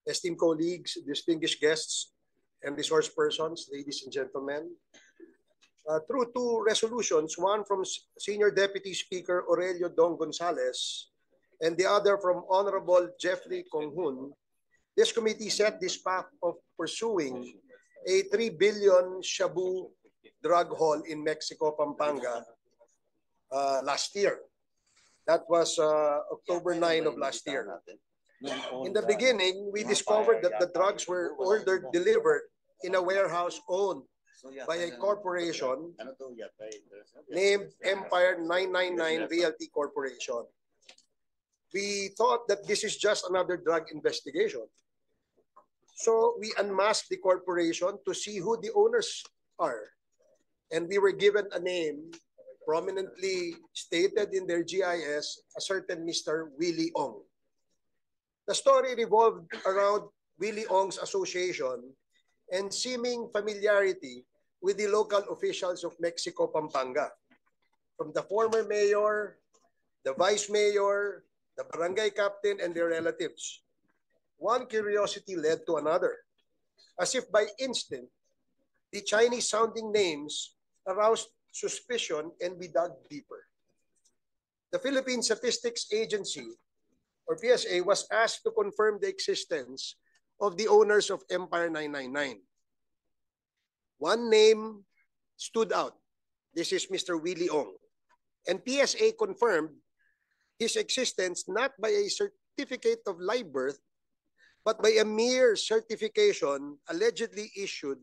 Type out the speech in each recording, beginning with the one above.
esteemed colleagues, distinguished guests, and resource persons, ladies and gentlemen. Through two resolutions, one from Senior Deputy Speaker Aurelio Dong Gonzales and the other from Honorable Jeffrey Conghun, this committee set this path of pursuing a 3 billion shabu drug haul in Mexico, Pampanga last year. That was October 9 of last year. In the beginning, we discovered that the drugs were ordered delivered in a warehouse owned by a corporation named Empire 999 Realty Corporation. We thought that this is just another drug investigation. So we unmasked the corporation to see who the owners are. And we were given a name prominently stated in their GIS, a certain Mr. Willie Ong. The story revolved around Willie Ong's association and seeming familiarity with the local officials of Mexico, Pampanga, from the former mayor, the vice mayor, the barangay captain, and their relatives. One curiosity led to another. As if by instinct, the Chinese-sounding names aroused suspicion and we dug deeper. The Philippine Statistics Agency, or PSA, was asked to confirm the existence of the owners of Empire 999. One name stood out. This is Mr. Willie Ong. And PSA confirmed his existence not by a certificate of live birth, but by a mere certification allegedly issued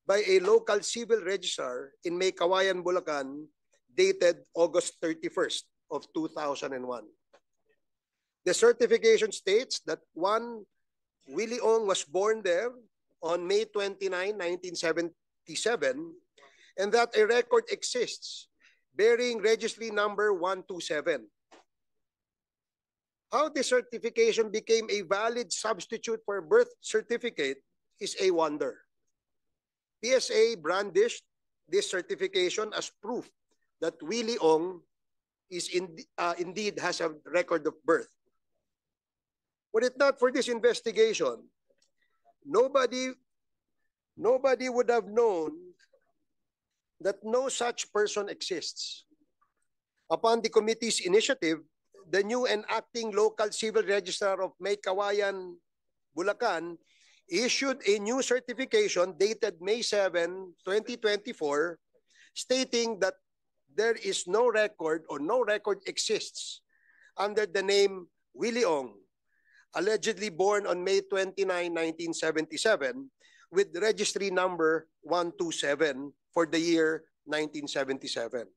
by a local civil registrar in May Kawayan, Bulacan, dated August 31st of 2001. The certification states that one Willie Ong was born there on May 29, 1977, and that a record exists bearing registry number 127. How the certification became a valid substitute for a birth certificate is a wonder. PSA brandished this certification as proof that Willie Ong is indeed has a record of birth. Were it not for this investigation, nobody would have known that no such person exists. Upon the committee's initiative, the new and acting local civil registrar of May Kawayan, Bulacan, issued a new certification dated May 7, 2024, stating that there is no record or no record exists under the name Willie Ong, allegedly born on May 29, 1977, with registry number 127 for the year 1977.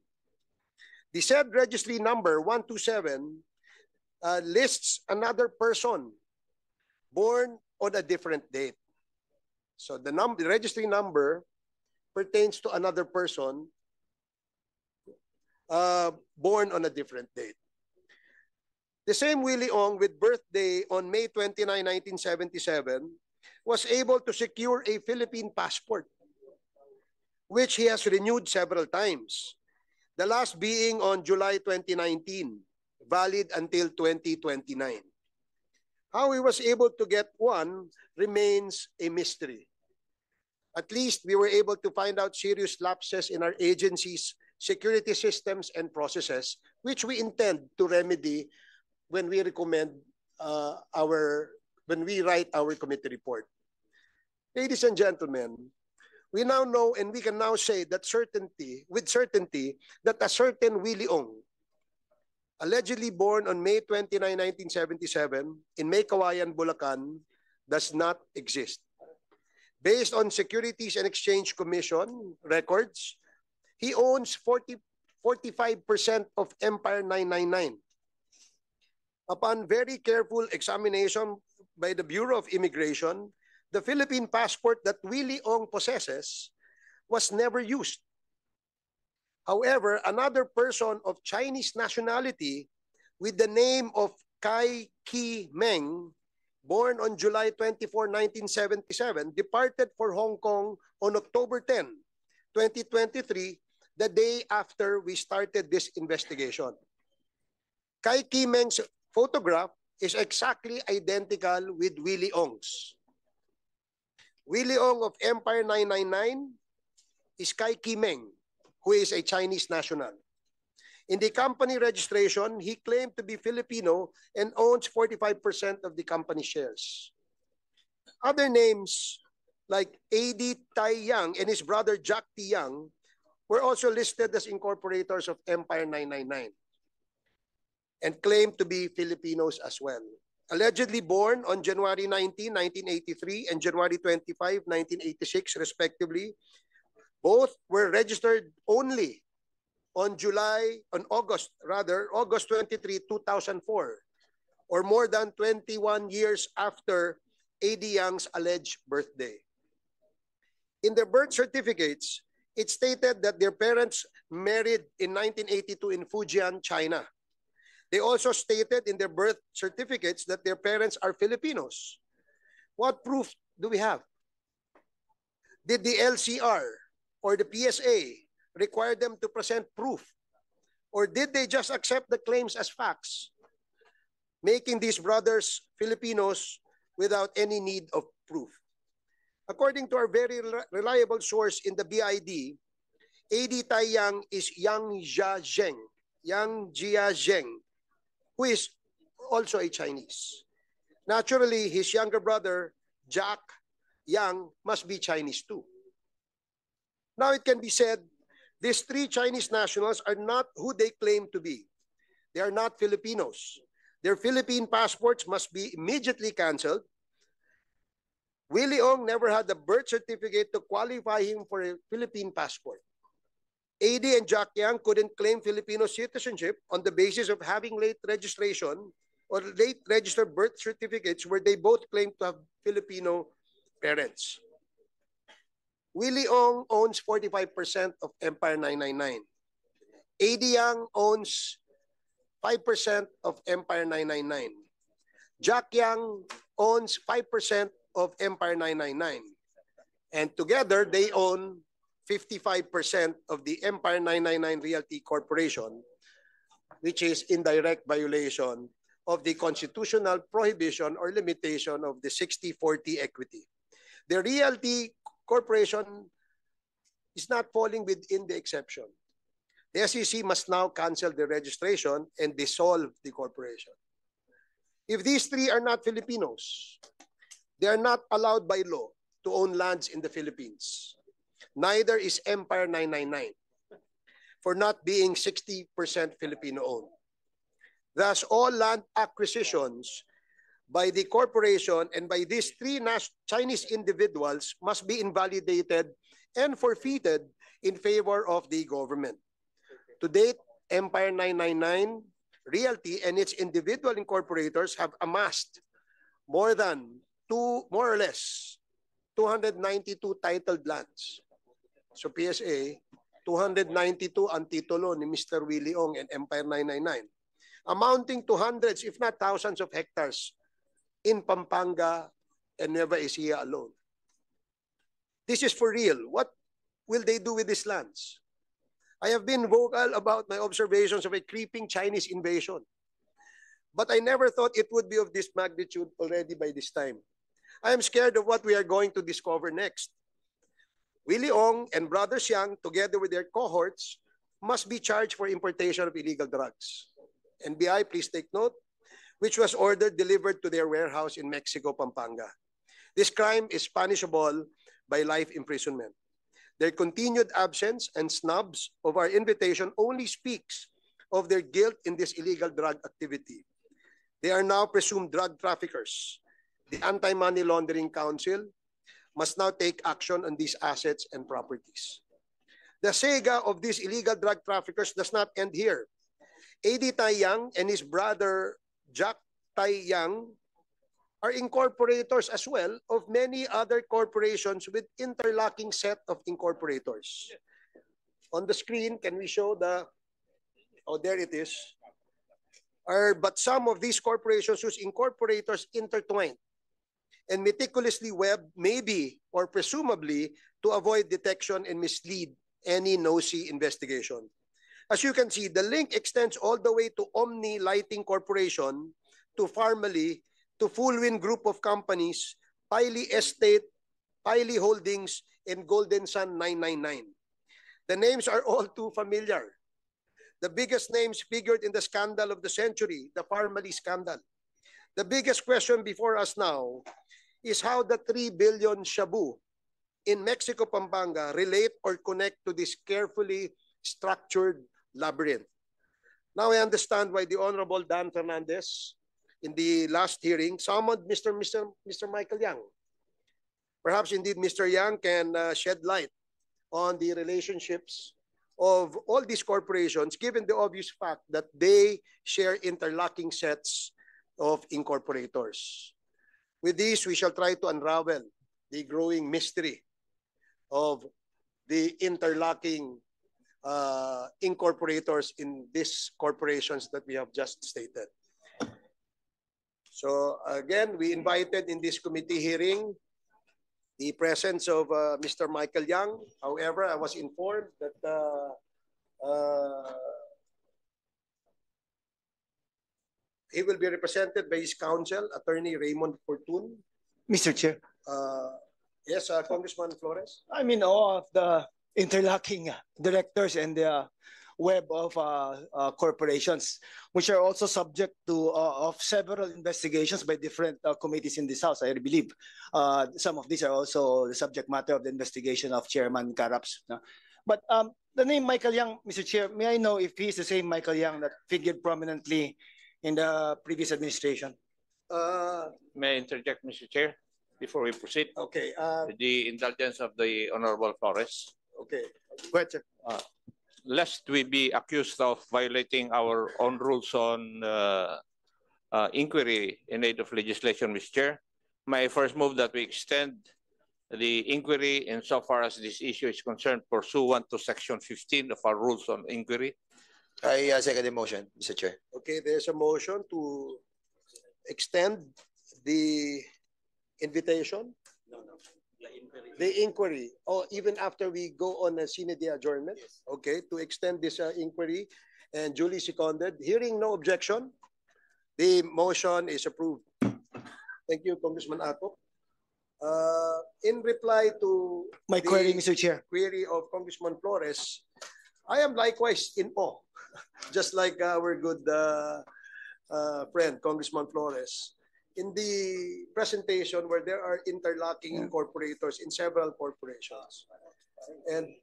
The said registry number 127 lists another person born on a different date. So the registry number pertains to another person born on a different date. The same Willie Ong with birthday on May 29, 1977 was able to secure a Philippine passport, which he has renewed several times. The last being on July 2019, valid until 2029. How he was able to get one remains a mystery. At least we were able to find out serious lapses in our agency's security systems and processes, which we intend to remedy when we recommend when we write our committee report. Ladies and gentlemen, we now know and we can now say that with certainty that a certain Willie Ong, allegedly born on May 29, 1977 in May Kawayan, Bulacan, does not exist. Based on Securities and Exchange Commission records, he owns 45% of Empire 999. Upon very careful examination by the Bureau of Immigration, the Philippine passport that Willie Ong possesses was never used. However, another person of Chinese nationality with the name of Kai Ki Meng, born on July 24, 1977, departed for Hong Kong on October 10, 2023, the day after we started this investigation. Kai Ki Meng's photograph is exactly identical with Willie Ong's. Willie Ong of Empire 999 is Kai Qimeng, who is a Chinese national. In the company registration, he claimed to be Filipino and owns 45% of the company shares. Other names like A.D. Tai Yang and his brother Jack T. Yang were also listed as incorporators of Empire 999 and claimed to be Filipinos as well. Allegedly born on January 19, 1983 and January 25, 1986 respectively, both were registered only on August 23, 2004, or more than 21 years after A.D. Yang's alleged birthday. In their birth certificates, it stated that their parents married in 1982 in Fujian, China. They also stated in their birth certificates that their parents are Filipinos. What proof do we have? Did the LCR or the PSA require them to present proof? Or did they just accept the claims as facts, making these brothers Filipinos without any need of proof? According to our very reliable source in the BID, A.D. Tai Yang is Yang Jia Zheng, who is also a Chinese. Naturally, his younger brother, Jack Yang, must be Chinese too. Now it can be said, these three Chinese nationals are not who they claim to be. They are not Filipinos. Their Philippine passports must be immediately canceled. Willie Ong never had a birth certificate to qualify him for a Philippine passport. A.D. and Jack Yang couldn't claim Filipino citizenship on the basis of having late registration or late registered birth certificates where they both claim to have Filipino parents. Willie Ong owns 45% of Empire 999. A.D. Yang owns 5% of Empire 999. Jack Yang owns 5% of Empire 999. And together, they own 55% of the Empire 999 Realty Corporation, which is in direct violation of the constitutional prohibition or limitation of the 60-40 equity. The Realty Corporation is not falling within the exception. The SEC must now cancel the registration and dissolve the corporation. If these three are not Filipinos, they are not allowed by law to own lands in the Philippines. Neither is Empire 999 for not being 60% Filipino-owned. Thus, all land acquisitions by the corporation and by these three Chinese individuals must be invalidated and forfeited in favor of the government. To date, Empire 999 Realty and its individual incorporators have amassed more or less 292 titled lands. So PSA, 292 ang titulo ni Mr. Willie Ong and Empire 999, amounting to hundreds, if not thousands of hectares in Pampanga and Nueva Ecija alone. This is for real. What will they do with these lands? I have been vocal about my observations of a creeping Chinese invasion, but I never thought it would be of this magnitude already by this time. I am scared of what we are going to discover next. Willie Ong and Brothers Yang, together with their cohorts, must be charged for importation of illegal drugs. NBI, please take note, which was ordered delivered to their warehouse in Mexico, Pampanga. This crime is punishable by life imprisonment. Their continued absence and snubs of our invitation only speaks of their guilt in this illegal drug activity. They are now presumed drug traffickers. The Anti-Money Laundering Council must now take action on these assets and properties. The saga of these illegal drug traffickers does not end here. A.D. Tai Yang and his brother Jack Tai Yang are incorporators as well of many other corporations with interlocking set of incorporators. On the screen, can we show there it is. But some of these corporations whose incorporators intertwined and meticulously webbed, maybe or presumably, to avoid detection and mislead any nosy investigation. As you can see, the link extends all the way to Omni Lighting Corporation, to Farmally, to Fullwin Group of Companies, Piley Estate, Piley Holdings, and Golden Sun 999. The names are all too familiar. The biggest names figured in the scandal of the century, the Farmally scandal. The biggest question before us now is how the 3 billion shabu in Mexico, Pampanga relate or connect to this carefully structured labyrinth. Now I understand why the Honorable Dan Fernandez in the last hearing summoned Mr. Michael Yang. Perhaps indeed Mr. Yang can shed light on the relationships of all these corporations, given the obvious fact that they share interlocking sets of incorporators. With this, we shall try to unravel the growing mystery of the interlocking incorporators in these corporations that we have just stated. So again, we invited in this committee hearing the presence of Mr. Michael Yang. However, I was informed that he will be represented by his counsel, Attorney Raymond Fortun. Mr. Chair. Yes, Congressman Flores. I'm in awe of the interlocking directors and the web of corporations, which are also subject to of several investigations by different committees in this House. I believe some of these are also the subject matter of the investigation of Chairman Caraps. But the name Michael Yang, Mr. Chair, may I know if he is the same Michael Yang that figured prominently in the previous administration? May I interject, Mr. Chair, before we proceed? Okay. With the indulgence of the Honorable Flores. Okay. Go ahead, sir. Lest we be accused of violating our own rules on inquiry in aid of legislation, Mr. Chair, may I first move that we extend the inquiry insofar as this issue is concerned pursuant to Section 15 of our rules on inquiry. I second the motion, Mr. Chair. Okay, there's a motion to extend the invitation. The inquiry. Oh, even after we go on a sine die adjournment? Yes. Okay, to extend this inquiry and duly seconded. Hearing no objection, the motion is approved. Thank you, Congressman Akop. In reply to my query, Mr. Chair, query of Congressman Flores, I am likewise in awe, just like our good friend, Congressman Flores, in the presentation where there are interlocking incorporators in several corporations. And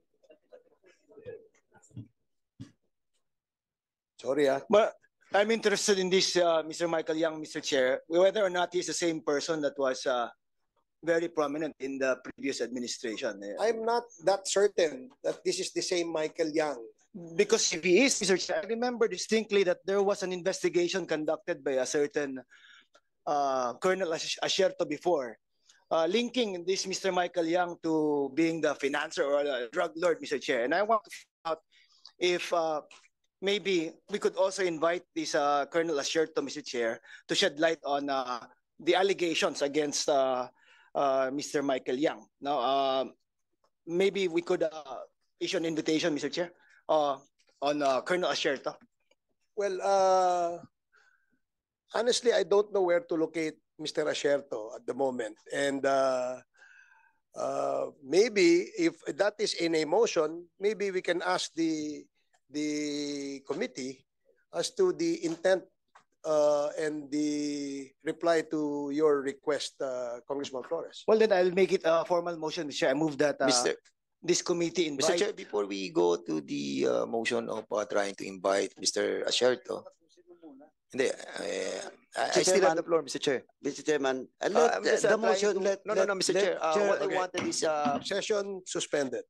sorry, but I'm interested in this, Mr. Michael Yang, Mr. Chair, whether or not he's the same person that was very prominent in the previous administration. I'm not that certain that this is the same Michael Yang. Because if he is, Mr. Chair, I remember distinctly that there was an investigation conducted by a certain Colonel Asierto before, linking this Mr. Michael Yang to being the financer or the drug lord, Mr. Chair. And I want to find out if maybe we could also invite this Colonel Asierto, Mr. Chair, to shed light on the allegations against Mr. Michael Yang. Now, maybe we could issue an invitation, Mr. Chair, on Colonel Asierto. Well, honestly, I don't know where to locate Mr. Asierto at the moment. And maybe if that is in a motion, maybe we can ask the committee as to the intent and the reply to your request, Congressman Flores. Well, then I'll make it a formal motion, Mr. Chair. I move that this committee invite. Mr. Chair, before we go to the motion of trying to invite Mr. Asierto, I still have the floor, Mr. Chair. Mr. Chairman, No, Mr. Chair. What I wanted is Session suspended.